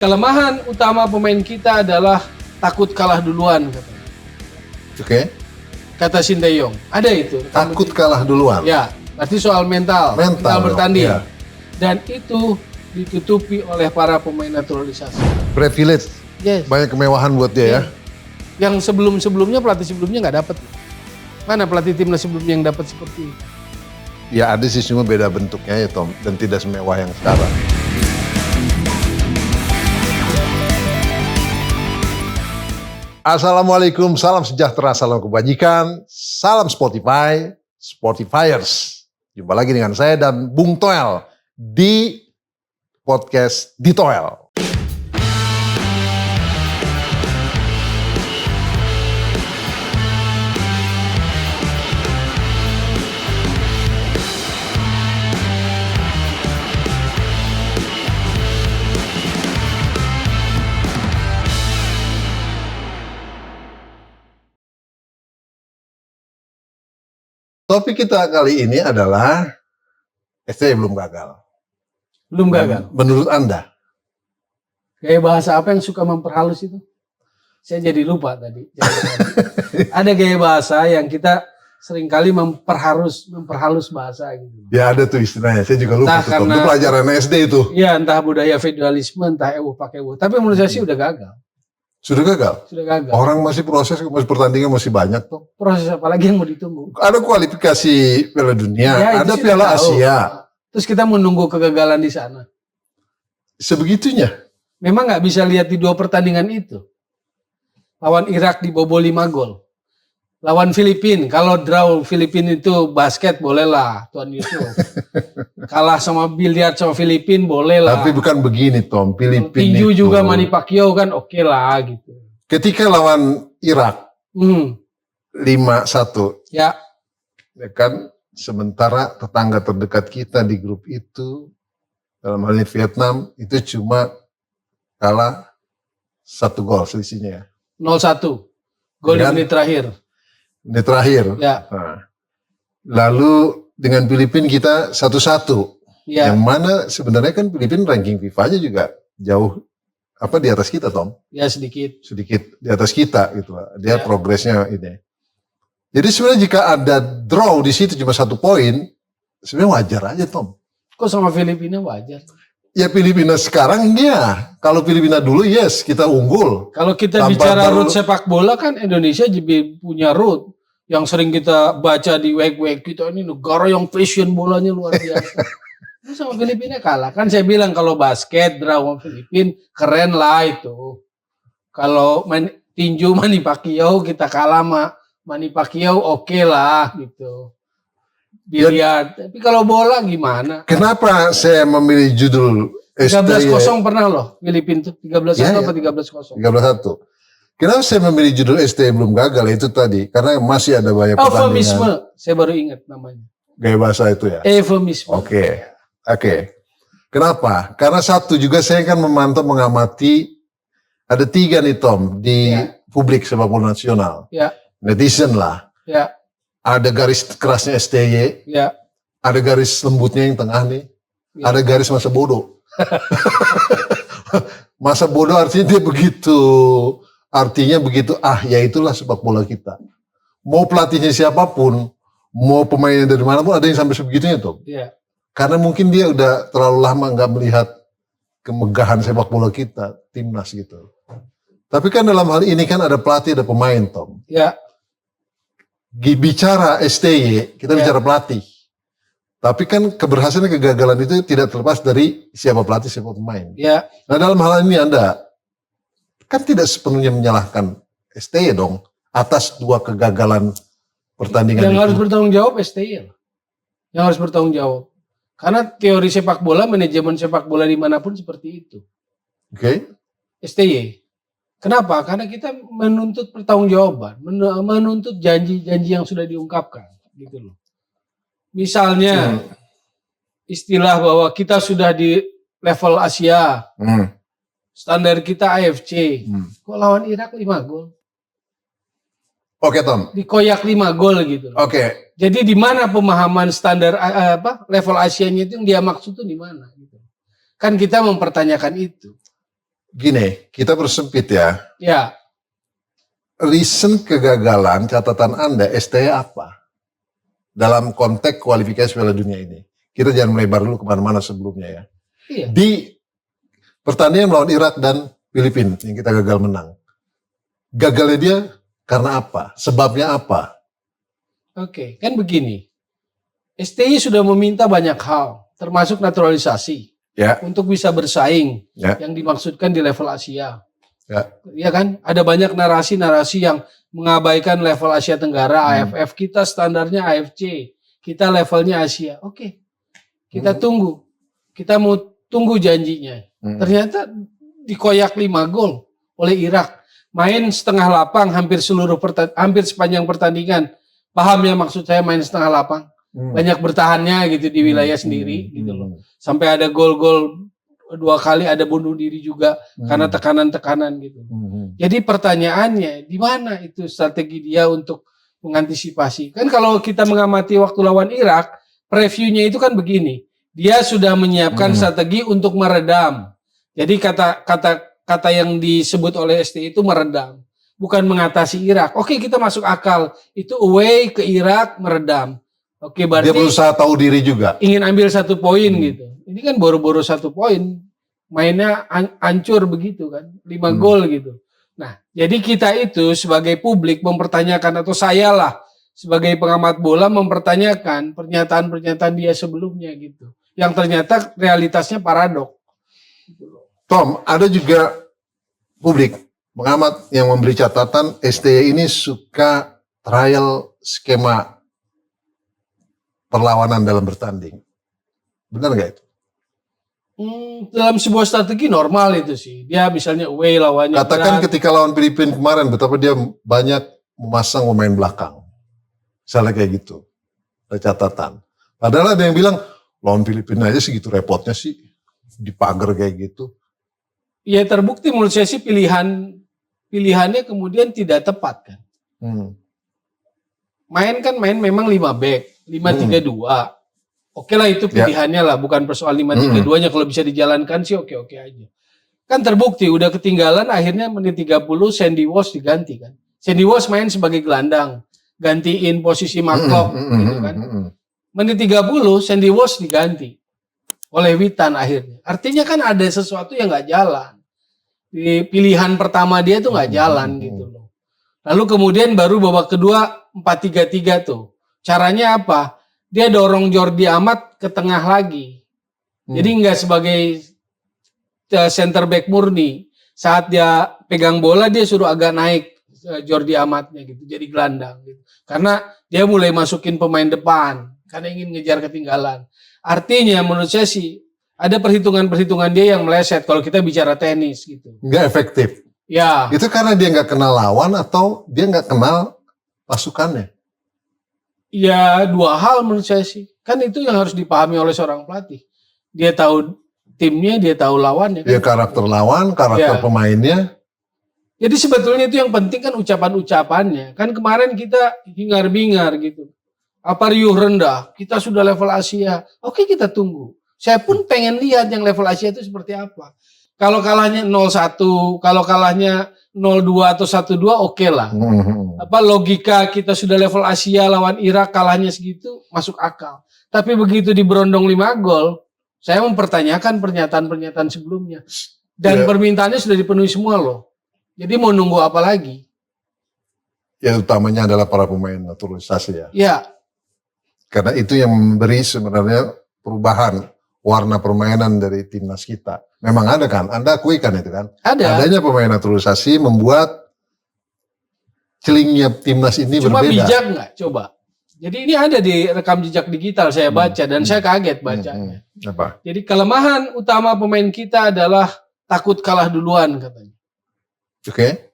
Kelemahan utama pemain kita adalah takut kalah duluan, katanya. Oke. Kata Sinteyong. Ada itu. Takut kalah duluan. Ya, berarti soal mental bertanding. Ya. Dan itu ditutupi oleh para pemain naturalisasi. Privilege. Yes. Banyak kemewahan buat dia ya. Yang sebelumnya pelatih sebelumnya nggak dapat. Mana pelatih timnas sebelumnya yang dapat seperti itu? Ya ada sih, cuma beda bentuknya ya Tom, dan tidak semewah yang sekarang. Assalamualaikum, salam sejahtera, salam kebajikan, salam Spotify, Spotifyers. Jumpa lagi dengan saya dan Bung Toel di podcast Di Toel. Topik kita kali ini adalah STY belum gagal. Belum gagal? Menurut Anda? Gaya bahasa apa yang suka memperhalus itu? Saya jadi lupa tadi. Ada gaya bahasa yang kita seringkali memperhalus bahasa gitu. Ya ada tuh istilahnya, saya juga lupa. Itu pelajaran SD itu. Iya, entah budaya feudalisme, entah pakai ewu. Tapi menurut saya sih udah gagal. Sudah gagal? Sudah gagal. Orang masih proses, masih pertandingan masih banyak tuh. Proses apa lagi yang mau ditunggu? Ada kualifikasi Piala Dunia, ya, ada Piala Asia. Terus kita menunggu kegagalan di sana. Sebegitunya? Memang nggak bisa lihat di dua pertandingan itu. Lawan Irak dibobol 5 gol. Lawan Filipina, kalau draw Filipina itu basket bolehlah Tuan Yusuf. Kalah sama biliar sama Filipina bolehlah. Tapi bukan begini Tom, Filipina tinju itu juga Manny Pacquiao kan oke lah gitu. Ketika lawan Irak 5-1. Ya kan, sementara tetangga terdekat kita di grup itu, dalam hal ini Vietnam, itu cuma kalah 1 gol selisihnya. 0-1, gol di menit terakhir. Menit terakhir. Ya. Nah, lalu dengan Filipina kita 1-1. Ya. Yang mana sebenarnya kan Filipina ranking FIFA-nya juga jauh di atas kita Tom. Ya sedikit. Sedikit di atas kita gitu. Dia progresnya ini. Jadi sebenarnya jika ada draw di situ cuma 1 poin, sebenarnya wajar aja Tom. Kok sama Filipina wajar? Ya Filipina sekarang ya. Kalau Filipina dulu yes kita unggul. Kalau kita bicara root sepak bola kan Indonesia juga punya root. Yang sering kita baca di web kita, ini negara yang fashion bolanya luar biasa. Terus sama Filipina kalah. Kan saya bilang kalau basket draw sama Filipina keren lah itu. Kalau tinju Manny Pacquiao kita kalah sama Manny Pacquiao oke lah gitu. Biliar. Tapi kalau bola gimana? Kenapa saya memilih judul 13-0 pernah loh Filipina tuh 13-1 apa 13-0? 13-1. Kenapa saya memilih judul STY belum gagal itu tadi? Karena masih ada banyak pertandingan. Eufemisme, saya baru ingat namanya. Gaya bahasa itu ya? Eufemisme. Oke. Kenapa? Karena satu juga saya kan memantau mengamati ada 3 nih Tom di publik sepak bola nasional. Ya. Netizen lah. Ya. Ada garis kerasnya STY. Ya. Ada garis lembutnya yang tengah nih. Ya. Ada garis masa bodoh. Masa bodoh artinya dia begitu. Artinya begitu, ya itulah sepak bola kita. Mau pelatihnya siapapun, mau pemainnya dari mana pun ada yang sampai sebegitunya tuh. Iya. Karena mungkin dia udah terlalu lama nggak melihat kemegahan sepak bola kita, timnas gitu. Tapi kan dalam hal ini kan ada pelatih, ada pemain Tom. Iya. Bicara STY, kita bicara pelatih. Tapi kan keberhasilan kegagalan itu tidak terlepas dari siapa pelatih, siapa pemain. Iya. Nah dalam hal ini Anda kan tidak sepenuhnya menyalahkan STY dong atas 2 kegagalan pertandingan yang itu. harus bertanggung jawab STY. Yang harus bertanggung jawab. Karena teori sepak bola, manajemen sepak bola dimanapun seperti itu. Oke. STY. Kenapa? Karena kita menuntut pertanggungjawaban, menuntut janji-janji yang sudah diungkapkan, gitu loh. Misalnya istilah bahwa kita sudah di level Asia. Standar kita AFC. Kok lawan Irak 5 gol? Oke Tom. Dikoyak 5 gol gitu. Oke. Jadi di mana pemahaman standar level Asianya itu yang dia maksud tuh di mana gitu. Kan kita mempertanyakan itu. Gini, kita bersempit ya. Ya, Recent kegagalan catatan Anda STY apa? Dalam konteks kualifikasi Piala Dunia ini. Kita jangan melebar dulu kemana-mana sebelumnya ya. iya. Di pertandingan melawan Irak dan Filipina yang kita gagal menang. Gagalnya dia karena apa? Sebabnya apa? Oke, kan begini. STI sudah meminta banyak hal, termasuk naturalisasi, Ya, untuk bisa bersaing ya, yang dimaksudkan di level Asia. ya. Ya kan, ada banyak narasi-narasi yang mengabaikan level Asia Tenggara, AFF kita standarnya AFC, kita levelnya Asia. Oke, kita tunggu, kita mau tunggu janjinya. Ternyata dikoyak 5 gol oleh Irak, main setengah lapang hampir hampir sepanjang pertandingan. Paham ya maksud saya main setengah lapang, banyak bertahannya gitu di wilayah sendiri gitu loh. Sampai ada gol-gol 2 kali, ada bunuh diri juga karena tekanan-tekanan gitu. Jadi pertanyaannya, di mana itu strategi dia untuk mengantisipasi? Kan kalau kita mengamati waktu lawan Irak, previewnya itu kan begini. Dia sudah menyiapkan strategi untuk meredam. Jadi kata yang disebut oleh ST itu meredam, bukan mengatasi Irak. Oke, kita masuk akal. Itu away ke Irak meredam. Oke, berarti Dia berusaha tahu diri juga. ingin ambil 1 poin gitu. Ini kan boro-boro 1 poin. Mainnya hancur begitu kan. 5 gol gitu. Nah, jadi kita itu sebagai publik mempertanyakan, atau saya lah sebagai pengamat bola mempertanyakan pernyataan-pernyataan dia sebelumnya gitu. Yang ternyata realitasnya paradok. Tom, ada juga publik pengamat yang memberi catatan STY ini suka trial skema perlawanan dalam bertanding. Benar nggak itu? Dalam sebuah strategi normal itu sih. Dia misalnya away lawannya. Katakan ketika lawan Filipina kemarin, betapa dia banyak memasang pemain belakang. Misalnya kayak gitu. Ada catatan. Padahal ada yang bilang, lawan Filipina aja segitu repotnya sih. Dipagar kayak gitu. Ya terbukti menurut saya sih pilihannya kemudian tidak tepat kan. Main memang 5 back, 5-3-2. Oke lah itu pilihannya lah, bukan persoal 5-3-2-nya, kalau bisa dijalankan sih oke-oke aja. Kan terbukti udah ketinggalan, akhirnya menit 30 Sandy Walsh diganti kan. Sandy Walsh main sebagai gelandang, gantiin posisi McClough gitu kan. Menit 30 Sandy Walsh diganti oleh Witan akhirnya. Artinya kan ada sesuatu yang nggak jalan. Di pilihan pertama dia tuh nggak jalan gitu loh. Lalu kemudian baru babak kedua 4-3-3 tuh. Caranya apa? Dia dorong Jordi Amat ke tengah lagi. Jadi nggak sebagai center back murni. Saat dia pegang bola dia suruh agak naik Jordi Amatnya gitu. Jadi gelandang gitu. Karena dia mulai masukin pemain depan. Karena ingin ngejar ketinggalan. Artinya menurut saya sih ada perhitungan-perhitungan dia yang meleset kalau kita bicara tenis gitu. Nggak efektif. Ya. Itu karena dia nggak kenal lawan atau dia nggak kenal pasukannya? Ya 2 hal menurut saya sih. Kan itu yang harus dipahami oleh seorang pelatih. Dia tahu timnya, dia tahu lawannya. Kan? Dia karakter lawan, karakter pemainnya. Jadi sebetulnya itu yang penting kan ucapan-ucapannya. Kan kemarin kita hingar-bingar gitu. Apa riuh rendah, kita sudah level Asia. Oke, kita tunggu. Saya pun pengen lihat yang level Asia itu seperti apa. Kalau kalahnya 0-1, kalau kalahnya 0-2 atau 1-2 oke lah. Apa logika kita sudah level Asia lawan Irak kalahnya segitu masuk akal. Tapi begitu diberondong 5 gol, saya mempertanyakan pernyataan-pernyataan sebelumnya. Dan permintaannya sudah dipenuhi semua loh. Jadi mau nunggu apa lagi? Ya utamanya adalah para pemain naturalisasi ya. Ya. Karena itu yang memberi sebenarnya perubahan warna permainan dari timnas kita. Memang ada kan? Anda akui kan itu kan? Ada. Adanya pemain naturalisasi membuat celingnya timnas ini Cuma berbeda. bijak nggak? Coba. Jadi ini ada di rekam jejak digital saya baca dan saya kaget bacanya. Apa? Jadi kelemahan utama pemain kita adalah takut kalah duluan katanya. Oke.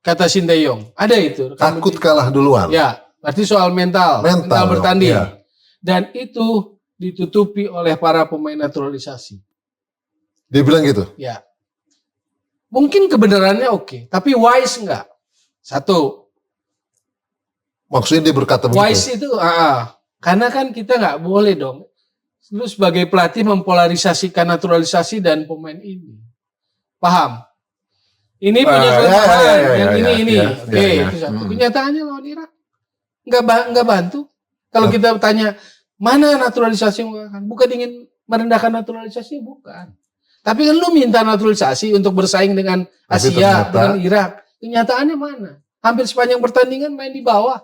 Kata Sinteyong. Ada itu. Takut kalah duluan. Ya, berarti soal mental bertanding. Ya. Dan itu ditutupi oleh para pemain naturalisasi. Dia bilang gitu? Ya. Mungkin kebenarannya oke, tapi wise enggak? Satu. Maksudnya dia berkata Wise begitu? itu, karena kan kita nggak boleh dong. Lu sebagai pelatih mempolarisasikan naturalisasi dan pemain ini. Paham? Ini punya kelemahan, yang ini. Oke, ya. itu satu. Kenyataannya lawan Irak nggak bantu. Kalau kita tanya mana naturalisasi yang menggunakan, bukan ingin merendahkan naturalisasi, bukan. Tapi kan lu minta naturalisasi untuk bersaing dengan Asia, dengan Irak. Kenyataannya mana? Hampir sepanjang pertandingan main di bawah,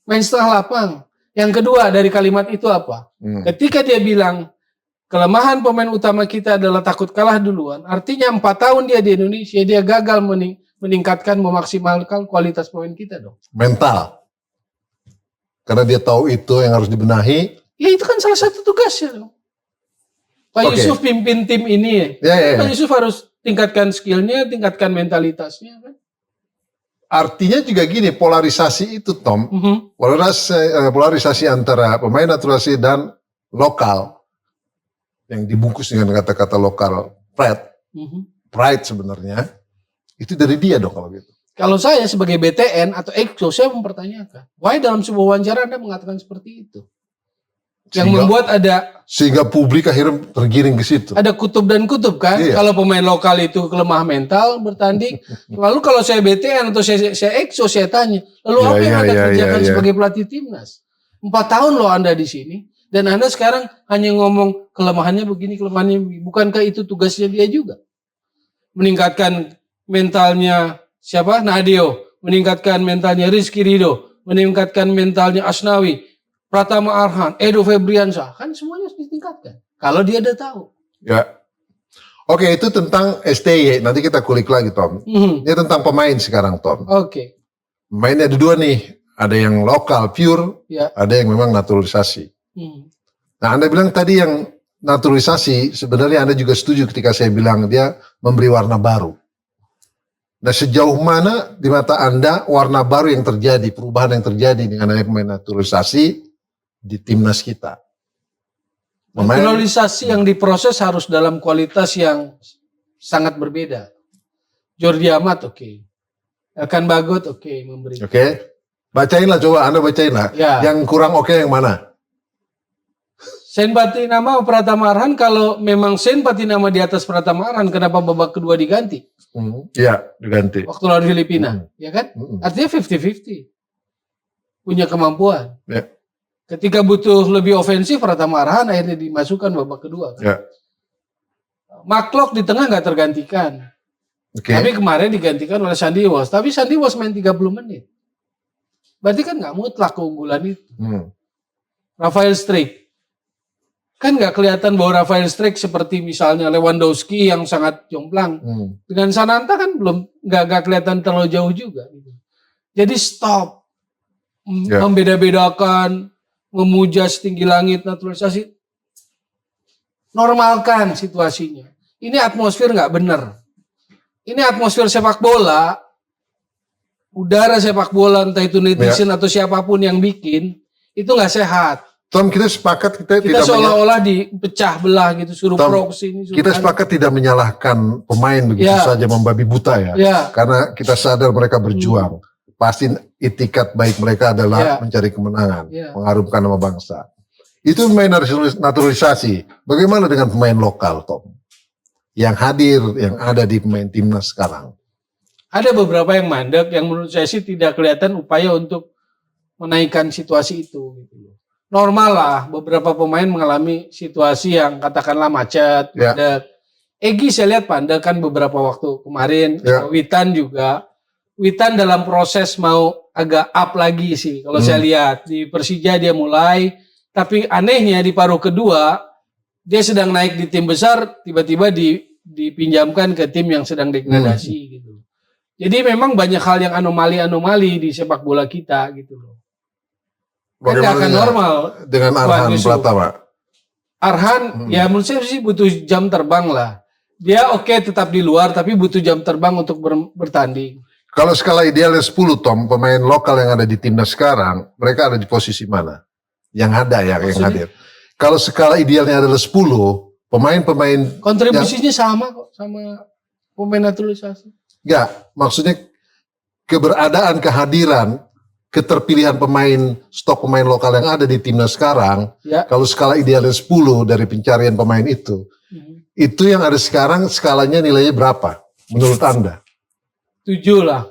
main setengah lapang. Yang kedua dari kalimat itu apa? Ketika dia bilang kelemahan pemain utama kita adalah takut kalah duluan. Artinya 4 tahun dia di Indonesia, dia gagal meningkatkan, memaksimalkan kualitas pemain kita dong. Mental. Karena dia tahu itu yang harus dibenahi. Ya itu kan salah satu tugasnya dong. Pak Yusuf pimpin tim ini. Pak Yusuf harus tingkatkan skillnya, tingkatkan mentalitasnya kan. Artinya juga gini, polarisasi itu Tom, polarisasi antara pemain naturalisasi dan lokal, yang dibungkus dengan kata-kata lokal pride sebenarnya, itu dari dia dong kalau gitu. Kalau saya sebagai BTN atau EXO, saya mempertanyakan, why dalam sebuah wawancara Anda mengatakan seperti itu? Yang membuat sehingga publik akhirnya tergiring ke situ. Ada kutub dan kutub kan. Iya. Kalau pemain lokal itu kelemah mental bertanding. Lalu kalau saya BTN atau saya EXO, saya tanya, lalu apa yang Anda kerjakan sebagai pelatih timnas? 4 tahun loh Anda di sini. Dan Anda sekarang hanya ngomong kelemahannya begini, kelemahannya begini. Bukankah itu tugasnya dia juga? Meningkatkan mentalnya siapa? Nadeo. Meningkatkan mentalnya Rizky Ridho. Meningkatkan mentalnya Asnawi. Pratama Arhan, Edo Febriansyah, kan semuanya harus ditingkatkan. Kalau dia udah tahu. Ya. Oke, itu tentang STY. Nanti kita kulik lagi, Tom. Ini tentang pemain sekarang, Tom. Oke. Pemainnya ada 2 nih. Ada yang lokal, pure. Ya. Ada yang memang naturalisasi. Nah, Anda bilang tadi yang naturalisasi, sebenarnya Anda juga setuju ketika saya bilang dia memberi warna baru. Nah, sejauh mana di mata Anda warna baru yang terjadi, perubahan yang terjadi dengan adanya pemain naturalisasi di timnas kita? Naturalisasi yang diproses harus dalam kualitas yang sangat berbeda. Jordi Amat oke. Elkan Bagot oke memberi. Oke. Bacainlah coba, Anda bacainlah. Ya. Yang kurang oke yang mana? Sen Patinama Pratama Arhan, kalau memang Sen Patinama di atas Pratama Arhan, kenapa babak kedua diganti? Iya, diganti. Waktu lawan Filipina, ya kan? Artinya 50-50. Punya kemampuan. Ya. Ketika butuh lebih ofensif, Pratama Arhan akhirnya dimasukkan babak kedua. Kan? Ya. Maklok di tengah nggak tergantikan. Tapi kemarin digantikan oleh Sandy Walsh. Tapi Sandy Walsh main 30 menit. Berarti kan nggak mutlak keunggulan itu. Rafael Struijk. Kan nggak kelihatan bahwa Rafael Struijk seperti misalnya Lewandowski yang sangat jomplang. Dengan Sananta kan belum nggak kelihatan terlalu jauh juga. Gitu. Jadi stop. Membeda-bedakan. Memuja setinggi langit naturalisasi, normalkan situasinya. Ini atmosfer nggak benar. Ini atmosfer sepak bola, udara sepak bola entah itu netizen atau siapapun yang bikin itu nggak sehat. Tom, kita sepakat kita seolah-olah dipecah belah gitu, suruh pro kesini. Kita sepakat tidak menyalahkan pemain begitu saja membabi buta ya. Karena kita sadar mereka berjuang. Pasti itikat baik mereka adalah mencari kemenangan, mengharumkan nama bangsa. Itu pemain naturalisasi. Bagaimana dengan pemain lokal, Tom? Yang hadir, yang ada di pemain timnas sekarang. Ada beberapa yang mandek, yang menurut saya sih tidak kelihatan upaya untuk menaikkan situasi itu. Normal lah, beberapa pemain mengalami situasi yang katakanlah macet, mandek. Egy saya lihat pandek kan beberapa waktu kemarin, Witan juga. Witan dalam proses mau agak up lagi sih kalau saya lihat di Persija dia mulai, tapi anehnya di paruh kedua dia sedang naik di tim besar tiba-tiba dipinjamkan ke tim yang sedang degradasi gitu. Jadi memang banyak hal yang anomali di sepak bola kita gitu loh. Kan akan normal dengan Arhan Pratama. Arhan ya menurut saya sih butuh jam terbang lah. Dia tetap di luar tapi butuh jam terbang untuk bertanding. Kalau skala idealnya 10, Tom, pemain lokal yang ada di timnas sekarang, mereka ada di posisi mana? Yang ada yang hadir. Kalau skala idealnya adalah 10, pemain-pemain... Kontribusinya sama kok, sama pemain naturalisasi. Enggak, maksudnya keberadaan, kehadiran, keterpilihan stok pemain lokal yang ada di timnas sekarang, kalau skala idealnya 10 dari pencarian pemain itu yang ada sekarang skalanya nilainya berapa? menurut Anda? 7 lah.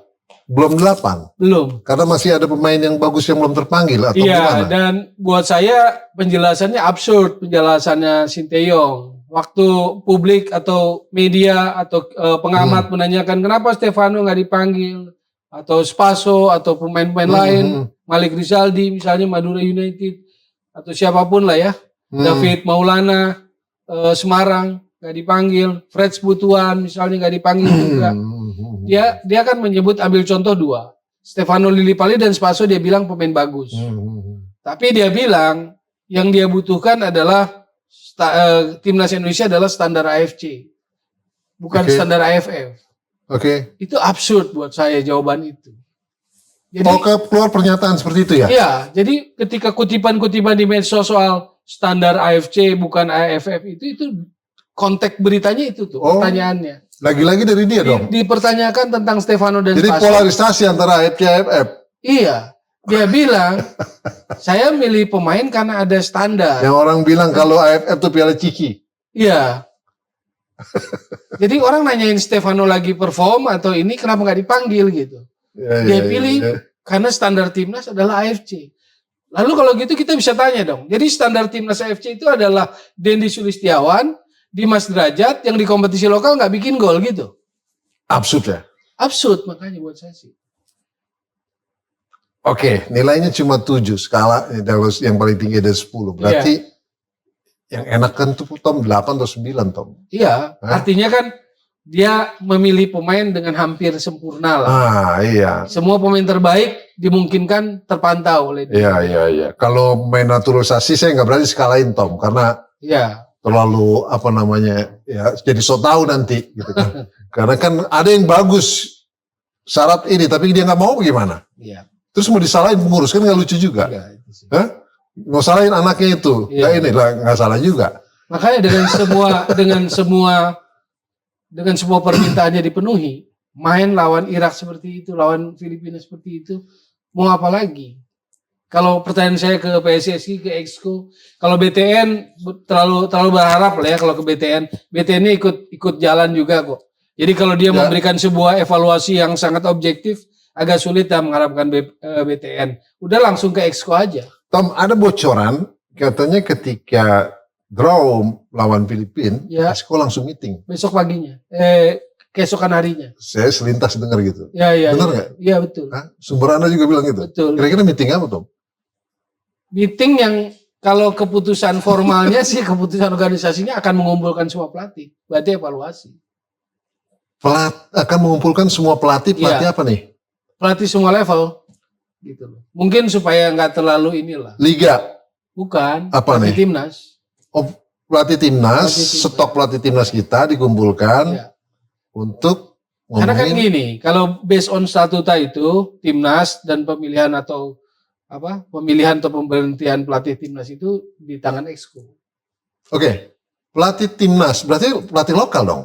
Belum 8? Belum. Karena masih ada pemain yang bagus yang belum terpanggil atau Iya, gimana? dan buat saya penjelasannya absurd, penjelasannya Sinteyong. Waktu publik atau media atau pengamat menanyakan kenapa Stefano nggak dipanggil, atau Spaso atau pemain-pemain lain, Malik Rizaldi misalnya Madura United atau siapapun lah ya, David Maulana Semarang nggak dipanggil, Fred Butuan misalnya nggak dipanggil juga. Dia kan menyebut, ambil contoh 2, Stefano Lillipali dan Spaso, dia bilang pemain bagus. Tapi dia bilang yang dia butuhkan adalah timnas Indonesia adalah standar AFC, bukan standar AFF. Itu absurd buat saya jawaban itu. Jadi, keluar pernyataan seperti itu ya? Iya, jadi ketika kutipan-kutipan di medsos soal standar AFC bukan AFF itu konteks beritanya itu tuh pertanyaannya. Lagi-lagi dari dia dong. Dipertanyakan tentang Stefano dan Jadi Spaso. polarisasi antara AFC AFF. Iya, dia bilang saya milih pemain karena ada standar. Yang orang bilang kalau AFF itu piala ciki. Iya. Jadi orang nanyain Stefano lagi perform atau ini kenapa nggak dipanggil gitu. Dia pilih karena standar timnas adalah AFC. Lalu kalau gitu kita bisa tanya dong. Jadi standar timnas AFC itu adalah Dendi Sulistiawan, Dimas Derajat yang di kompetisi lokal nggak bikin gol gitu. Absurd ya? Absurd makanya buat saya sih. Oke, nilainya cuma 7 skala yang paling tinggi ada 10. Berarti yang enak kan tuh Tom 8 atau 9 Tom. Iya, artinya kan dia memilih pemain dengan hampir sempurna lah. Iya. Semua pemain terbaik dimungkinkan terpantau oleh dia. Iya. Kalau main naturalisasi saya nggak berani skalain Tom karena terlalu jadi so tahu nanti gitu kan. Karena kan ada yang bagus syarat ini tapi dia nggak mau gimana? Iya. Terus mau disalahin pengurus kan nggak lucu juga. Mau salahin anaknya itu, nggak salah juga. Makanya dengan semua permintaannya dipenuhi, main lawan Irak seperti itu, lawan Filipina seperti itu, mau apa lagi? Kalau pertanyaan saya ke PSSI, ke Exco, kalau BTN terlalu berharap lah ya kalau ke BTN ini ikut jalan juga kok. Jadi kalau dia memberikan sebuah evaluasi yang sangat objektif, agak sulit ya mengharapkan BTN. Udah langsung ke Exco aja. Tom, ada bocoran katanya ketika draw lawan Filipina, Exco langsung meeting. Besok paginya, keesokan harinya. Saya selintas dengar gitu. Iya. Benar nggak? Iya betul. Sumber Anda juga bilang gitu? Betul. Kira-kira meeting apa Tom? Meeting yang kalau keputusan formalnya sih, keputusan organisasinya akan mengumpulkan semua pelatih. Berarti evaluasi. Akan mengumpulkan semua pelatih apa nih? Pelatih semua level. Gitu loh. Mungkin supaya nggak terlalu inilah. Liga? Bukan. Apa pelatih nih? Timnas. Pelatih timnas, stok pelatih timnas kita dikumpulkan untuk ngomongin. Karena kan gini, kalau based on statuta itu timnas dan pemilihan atau pemberhentian pelatih timnas itu di tangan Exco. Oke, pelatih timnas berarti pelatih lokal dong.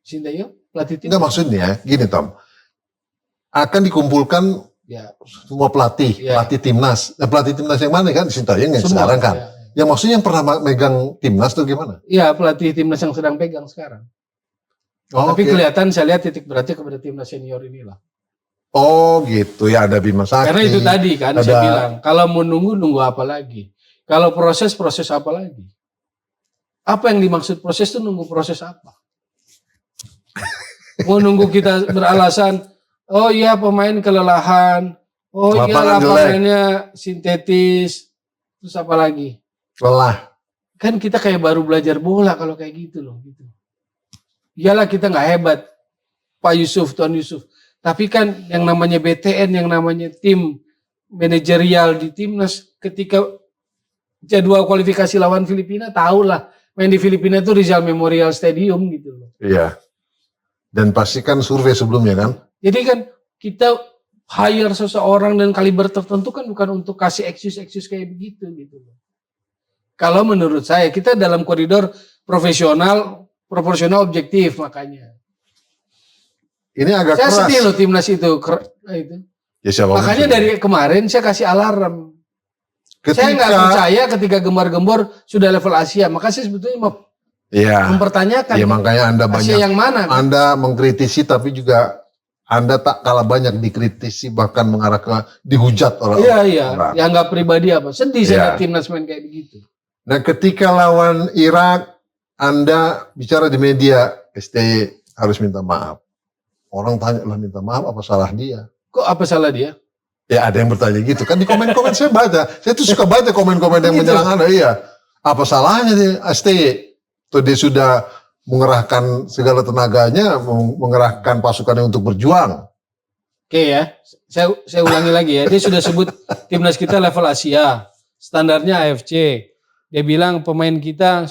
Sinteyong pelatih timnas. Enggak maksudnya gini Tom, akan dikumpulkan semua pelatih timnas. Nah, pelatih timnas yang mana kan? Sinteyong yang sekarang kan. Yang maksudnya yang pernah megang timnas tuh gimana? Iya, pelatih timnas yang sedang pegang sekarang. Tapi kelihatan saya lihat titik beratnya kepada timnas senior inilah. Oh gitu ya, ada Bima Sakti. Karena itu tadi kan saya bilang, kalau mau nunggu apa lagi? Kalau proses apa lagi? Apa yang dimaksud proses itu nunggu proses apa? Mau nunggu kita beralasan, oh iya pemain kelelahan, oh iya lapangannya sintetis, terus apa lagi? Lelah. Kan kita kayak baru belajar bola kalau kayak gitu loh. Gitu. Iyalah kita nggak hebat, Pak Yusuf, Tuan Yusuf. Tapi kan yang namanya BTN, yang namanya tim manajerial di timnas, ketika jadwal kualifikasi lawan Filipina, tahulah main di Filipina itu Rizal Memorial Stadium gitu loh. Iya. Dan pastikan survei sebelumnya kan. Jadi kan kita hire seseorang dan kaliber tertentu kan bukan untuk kasih excuse kayak begitu gitu loh. Kalau menurut saya kita dalam koridor profesional, proporsional, objektif makanya. Ini agak saya keras. Saya sedih loh timnas itu. Ya, makanya dari kemarin saya kasih alarm. Saya nggak percaya ketika gembar-gembor sudah level Asia. Maka saya sebetulnya Iya. Mempertanyakan. Ya makanya Anda Asia banyak. yang mana? Kan? Anda mengkritisi tapi juga Anda tak kalah banyak dikritisi bahkan mengarah ke dihujat orang. Iya. Dianggap pribadi apa? Sedih saya lihat timnas main kayak begitu. Nah ketika lawan Irak, Anda bicara di media, STY harus minta maaf. Orang tanya lah minta maaf apa salah dia? Kok apa salah dia? Ya ada yang bertanya gitu kan di komen-komen saya baca. Saya tuh suka baca komen-komen yang menyerang Anda. Iya. Apa salahnya dia STY? Tuh dia sudah mengerahkan segala tenaganya, mengerahkan pasukannya untuk berjuang. Oke ya, saya ulangi lagi ya. Dia sudah sebut timnas kita level Asia, standarnya AFC. Dia bilang pemain kita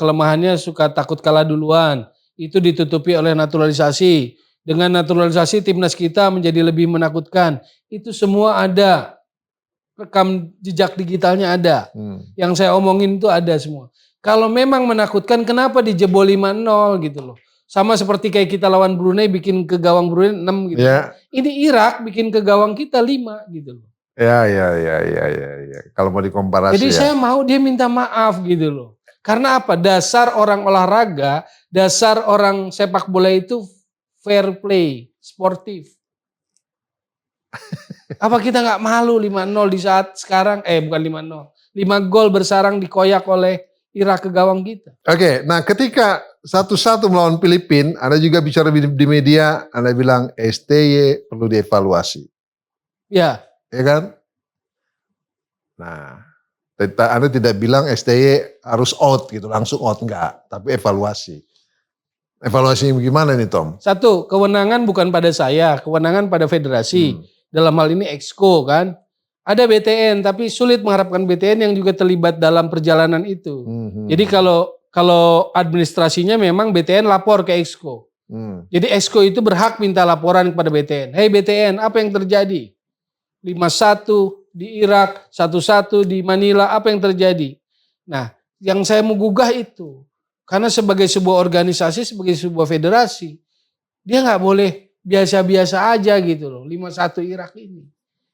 kelemahannya suka takut kalah duluan. Itu ditutupi oleh naturalisasi. Dengan naturalisasi timnas kita menjadi lebih menakutkan. Itu semua ada. Rekam jejak digitalnya ada. Yang saya omongin itu ada semua. Kalau memang menakutkan kenapa dijebol 5-0 gitu loh. Sama seperti kayak kita lawan Brunei bikin ke gawang Brunei 6 gitu. Ya. Ini Irak bikin ke gawang kita 5 gitu loh. Ya. Kalau mau dikomparasi. Jadi saya mau dia minta maaf gitu loh. Karena apa? Dasar orang olahraga, dasar orang sepak bola itu fair play, sportif. Apa kita nggak malu 5-0 di saat sekarang, bukan 5-0. 5 gol bersarang dikoyak oleh Irak ke gawang kita. Oke, nah ketika 1-1 melawan Filipina, Anda juga bicara di media, Anda bilang STY perlu dievaluasi. Ya. Ya kan? Nah, Anda tidak bilang STY harus out gitu, langsung out, enggak. Tapi evaluasi. Evaluasi gimana nih Tom? Satu, kewenangan bukan pada saya, kewenangan pada federasi. Dalam hal ini Exco kan. Ada BTN, tapi sulit mengharapkan BTN yang juga terlibat dalam perjalanan itu. Jadi kalau administrasinya memang BTN lapor ke Exco. Jadi Exco itu berhak minta laporan kepada BTN. Hey BTN, apa yang terjadi? 5-1 di Irak, 1-1 di Manila, apa yang terjadi? Nah, yang saya mau gugah itu. Karena sebagai sebuah organisasi, sebagai sebuah federasi, dia nggak boleh biasa-biasa aja gitu loh. 5-1 Irak ini.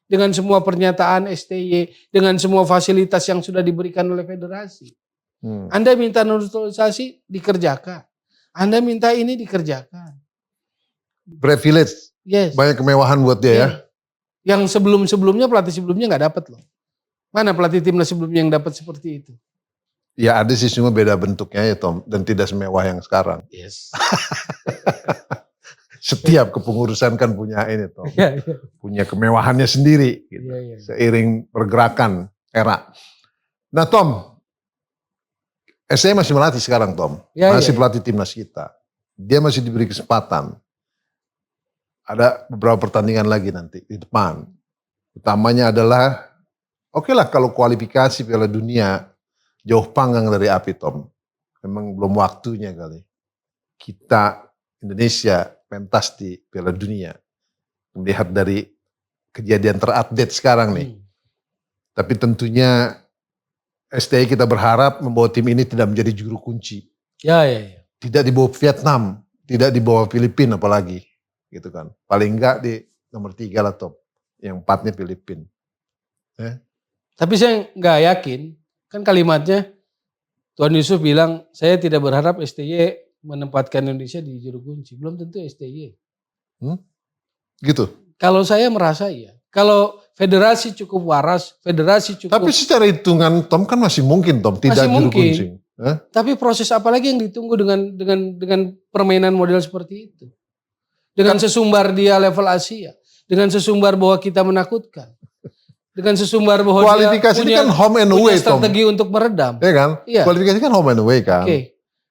Dengan semua pernyataan STY, dengan semua fasilitas yang sudah diberikan oleh federasi. Anda minta naturalisasi, dikerjakan. Anda minta ini, dikerjakan. Privilege. Yes. Banyak kemewahan buat dia ya. Yang sebelum-sebelumnya, pelatih sebelumnya nggak dapat loh. Mana pelatih timnas sebelumnya yang dapat seperti itu? Ya ada sih, semua beda bentuknya ya Tom. Dan tidak semewah yang sekarang. Yes. Setiap kepengurusan kan punya ini Tom. Punya kemewahannya sendiri. Gitu. Seiring pergerakan era. Nah Tom, saya masih melatih sekarang Tom. Masih pelatih timnas kita. Dia masih diberi kesempatan. Ada beberapa pertandingan lagi nanti di depan. Utamanya adalah, oke lah kalau kualifikasi Piala Dunia, jauh panggang dari api Tom. Memang belum waktunya kali. Kita Indonesia pentas di Piala Dunia. Melihat dari kejadian terupdate sekarang nih. Tapi tentunya STY kita berharap membawa tim ini tidak menjadi juru kunci. Ya. Tidak dibawa Vietnam, tidak dibawa Filipina apalagi. Gitu kan. Paling enggak di nomor 3 lah Tom. Yang 4-nya Filipina. Tapi saya nggak yakin. Kan kalimatnya Tuan Yusuf bilang, saya tidak berharap STY menempatkan Indonesia di juru kunci. Belum tentu STY. Gitu? Kalau saya merasa iya. Kalau federasi cukup waras, federasi cukup... Tapi secara hitungan Tom kan masih mungkin Tom, tidak juru kunci. Tapi proses apa lagi yang ditunggu dengan permainan model seperti itu? Dengan sesumbar dia level Asia. Dengan sesumbar bahwa kita menakutkan. Dengan sesumbar bahwa kualifikasi dia kan home and away, strategi Tom. Untuk meredam. Iya kan? Iya. Kualifikasi kan home and away kan.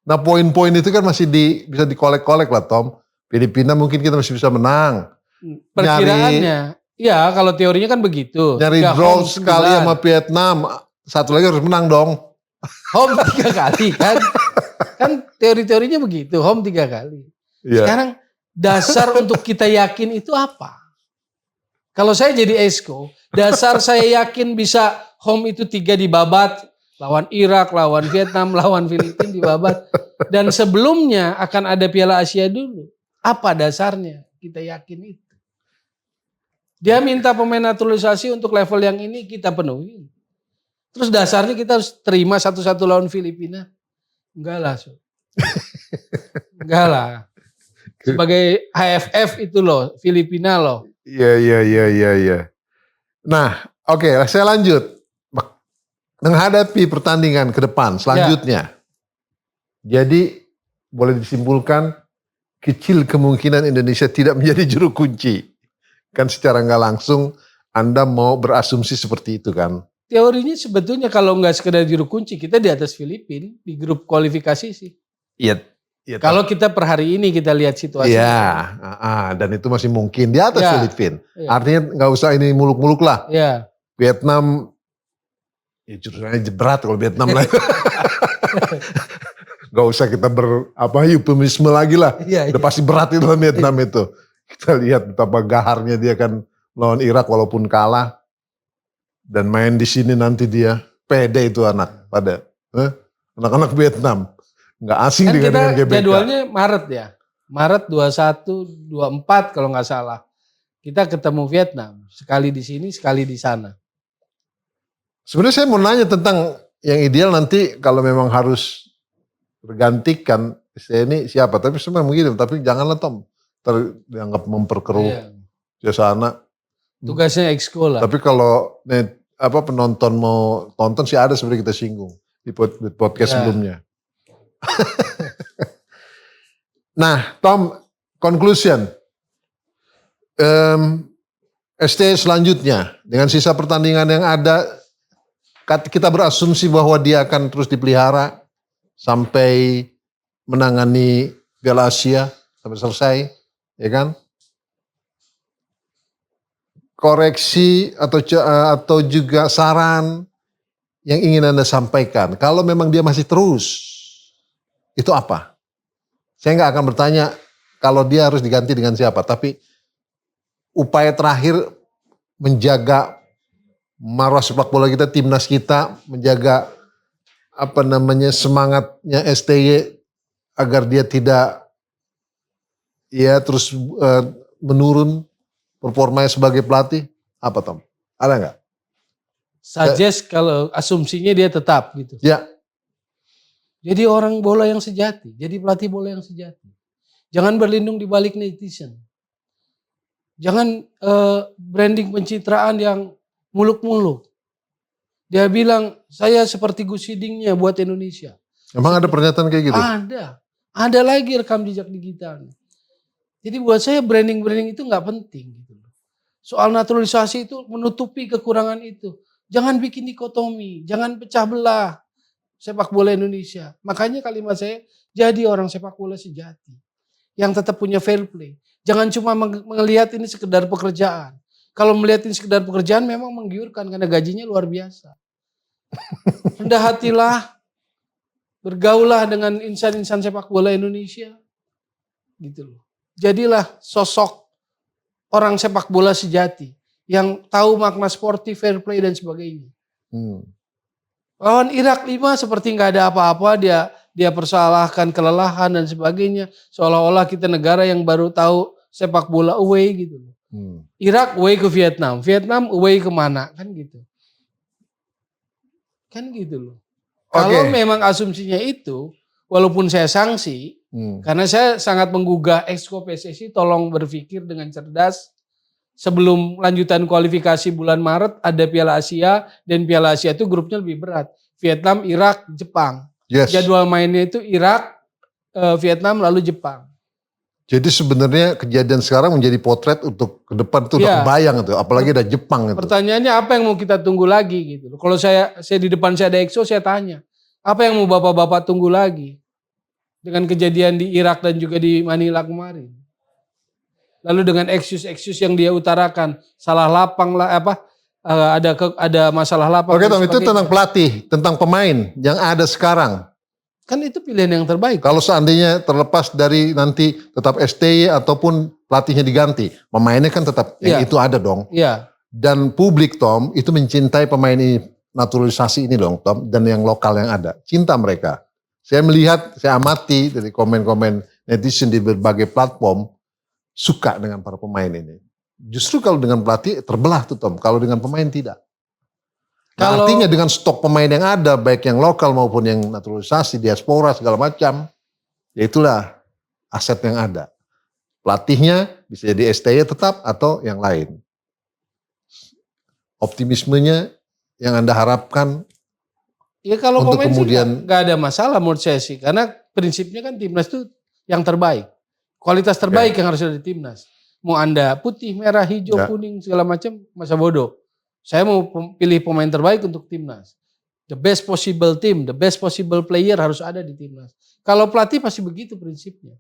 Nah poin-poin itu kan masih bisa dikolek-kolek lah Tom. Filipina mungkin kita masih bisa menang. Perkiraannya. Ya kalau teorinya kan begitu. Nyari draw sekali sama Vietnam. Satu lagi harus menang dong. Home 3 kali kan. Kan teori-teorinya begitu. Home 3 kali. Yeah. Sekarang dasar untuk kita yakin itu apa? Kalau saya jadi Exco, dasar saya yakin bisa home itu 3 dibabat. Lawan Irak, lawan Vietnam, lawan Filipina dibabat. Dan sebelumnya akan ada Piala Asia dulu. Apa dasarnya? Kita yakin itu. Dia minta pemain naturalisasi untuk level yang ini kita penuhi. Terus dasarnya kita harus terima 1-1 lawan Filipina. Enggak lah. Enggak lah. Sebagai AFF itu loh, Filipina loh. Iya. Nah, oke, saya lanjut. Menghadapi pertandingan ke depan selanjutnya. Jadi boleh disimpulkan kecil kemungkinan Indonesia tidak menjadi juru kunci. Kan secara nggak langsung Anda mau berasumsi seperti itu kan. Teorinya sebetulnya kalau nggak sekedar juru kunci, kita di atas Filipina di grup kualifikasi sih. Iya. Kalau kita per hari ini kita lihat situasi. Iya, dan itu masih mungkin di atas Filipina. Iya. Artinya nggak usah ini muluk-muluk lah. Iya. Vietnam, ya jurusannya berat kalau Vietnam lah. Gak usah kita eufemisme lagi lah. Iya. Udah pasti berat itu Vietnam itu. Kita lihat betapa gaharnya dia kan lawan Irak walaupun kalah. Dan main di sini nanti dia pede itu anak pada anak-anak Vietnam. Nggak asing Kan dengan GBK. Jadwalnya Maret ya. Maret 21, 24 kalau nggak salah. Kita ketemu Vietnam. Sekali di sini, sekali di sana. Sebenarnya saya mau nanya tentang yang ideal nanti kalau memang harus bergantikan saya ini siapa. Tapi sebenarnya begitu. Tapi janganlah Tom dianggap memperkeruh suasana. Tugasnya exco lah. Tapi kalau penonton mau tonton sih ada sebenarnya kita singgung di podcast sebelumnya. Nah, Tom, conclusion. ST selanjutnya dengan sisa pertandingan yang ada, kita berasumsi bahwa dia akan terus dipelihara sampai menangani Piala Asia sampai selesai, ya kan? Koreksi atau juga saran yang ingin Anda sampaikan. Kalau memang dia masih terus, itu apa? Saya nggak akan bertanya kalau dia harus diganti dengan siapa, tapi upaya terakhir menjaga marwah sepak bola kita, timnas kita, menjaga semangatnya STY agar dia tidak terus menurun performanya sebagai pelatih, apa Tom? Ada nggak? Suggest kalau asumsinya dia tetap gitu. Ya. Jadi orang bola yang sejati, jadi pelatih bola yang sejati. Jangan berlindung di balik netizen. Jangan branding pencitraan yang muluk-muluk. Dia bilang, saya seperti Gus Hidingnya buat Indonesia. Emang ada pernyataan kayak gitu? Ada lagi rekam jejak digitalnya. Jadi buat saya branding itu nggak penting. Gitu. Soal naturalisasi itu menutupi kekurangan itu. Jangan bikin dikotomi, jangan pecah belah sepak bola Indonesia. Makanya kalimat saya, jadi orang sepak bola sejati. Yang tetap punya fair play. Jangan cuma melihat ini sekedar pekerjaan. Kalau melihat ini sekedar pekerjaan memang menggiurkan karena gajinya luar biasa. Rendah hatilah, bergaulah dengan insan-insan sepak bola Indonesia. Gitu loh. Jadilah sosok orang sepak bola sejati yang tahu makna sportif, fair play dan sebagainya. Lawan Irak 5 seperti nggak ada apa-apa, dia persalahkan kelelahan dan sebagainya, seolah-olah kita negara yang baru tahu sepak bola away gitu. Irak away ke Vietnam away kemana kan gitu. Kan gitu loh. Kalau memang asumsinya itu, walaupun saya sanksi, karena saya sangat menggugah exco PSSI, tolong berpikir dengan cerdas. Sebelum lanjutan kualifikasi bulan Maret ada Piala Asia, dan Piala Asia itu grupnya lebih berat. Vietnam, Irak, Jepang. Yes. Jadwal mainnya itu Irak, Vietnam, lalu Jepang. Jadi sebenarnya kejadian sekarang menjadi potret untuk ke depan itu udah kebayang itu, apalagi ada Jepang itu. Pertanyaannya apa yang mau kita tunggu lagi gitu. Kalau saya di depan saya ada EXO, saya tanya, apa yang mau bapak-bapak tunggu lagi dengan kejadian di Irak dan juga di Manila kemarin? Lalu dengan excuse yang dia utarakan, salah lapang lah ada masalah lapang. Oke Tom, itu tentang pelatih, tentang pemain yang ada sekarang. Kan itu pilihan yang terbaik. Kalau seandainya terlepas dari nanti tetap STY ataupun pelatihnya diganti, pemainnya kan tetap yang itu ada dong. Iya. Dan publik Tom itu mencintai pemain ini, naturalisasi ini dong Tom, dan yang lokal yang ada. Cinta mereka. Saya melihat, saya amati dari komen-komen netizen di berbagai platform, suka dengan para pemain ini. Justru kalau dengan pelatih terbelah tuh Tom, kalau dengan pemain tidak. Kalau Artinya dengan stok pemain yang ada, baik yang lokal maupun yang naturalisasi, diaspora segala macam, ya itulah aset yang ada. Pelatihnya bisa jadi STY tetap atau yang lain. Optimismenya yang Anda harapkan ya kalau untuk pemain kemudian- sih nggak ada masalah menurut saya sih, karena prinsipnya kan timnas itu yang terbaik, kualitas terbaik yang harus ada di timnas. Mau Anda putih, merah, hijau, Ya. kuning segala macam, masa bodoh. Saya mau pilih pemain terbaik untuk timnas. The best possible team, the best possible player harus ada di timnas. Kalau pelatih pasti begitu prinsipnya.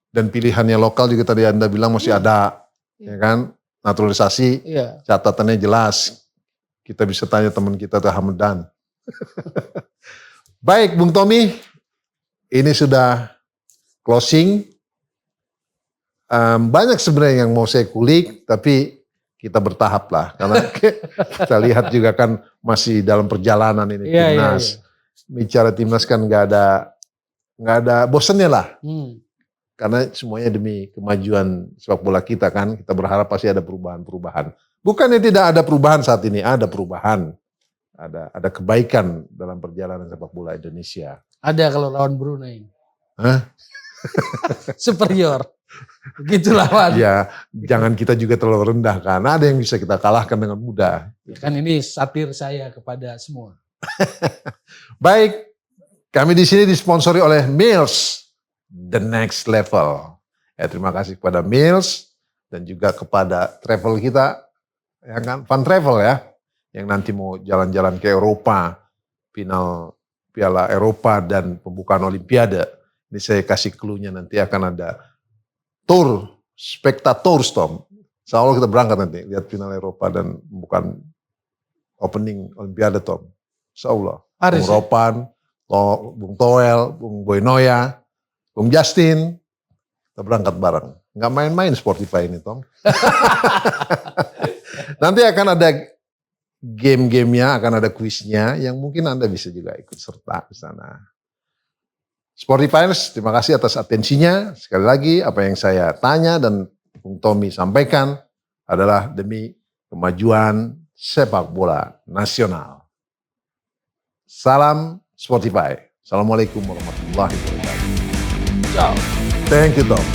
dan pilihannya lokal juga tadi Anda bilang masih ada, ya kan? Naturalisasi, Iya. catatannya jelas. Kita bisa tanya teman kita tuh Hamdan. Baik, Bung Tommy, ini sudah closing. Banyak sebenarnya yang mau saya kulik, tapi kita bertahap lah, karena kita lihat juga kan masih dalam perjalanan ini Iya, iya, timnas. Bicara timnas kan nggak ada bosannya lah, karena semuanya demi kemajuan sepak bola kita kan. Kita berharap pasti ada perubahan-perubahan. Bukannya tidak ada perubahan saat ini, ada perubahan, ada kebaikan dalam perjalanan sepak bola Indonesia. Ada kalau lawan Brunei. Hah? Superior. Begitu lawan. Ya, jangan kita juga terlalu rendah kan. Ada yang bisa kita kalahkan dengan mudah. Kan ini satir saya kepada semua. Baik, kami di sini disponsori oleh Mills, the next level. Ya, terima kasih kepada Mills dan juga kepada travel kita, ya kan, Fun Travel ya, yang nanti mau jalan-jalan ke Eropa, final Piala Eropa dan pembukaan Olimpiade. Ini saya kasih clue-nya, nanti akan ada tour, spectator Tom. Insya Allah kita berangkat nanti lihat final Eropa dan bukan opening Olimpiade Tom. Insya Allah. Harus, Bung Ropan, Bung Toel, Bung Boy Noya, Bung Justin, kita berangkat bareng. Nggak main-main Sportify ini Tom. Nanti akan ada game-gamenya, akan ada kuisnya yang mungkin Anda bisa juga ikut serta di sana. Sportifyers, terima kasih atas atensinya. Sekali lagi, apa yang saya tanya dan Bung Tommy sampaikan adalah demi kemajuan sepak bola nasional. Salam Spotify. Assalamualaikum warahmatullahi wabarakatuh. Ciao. Thank you, Tom.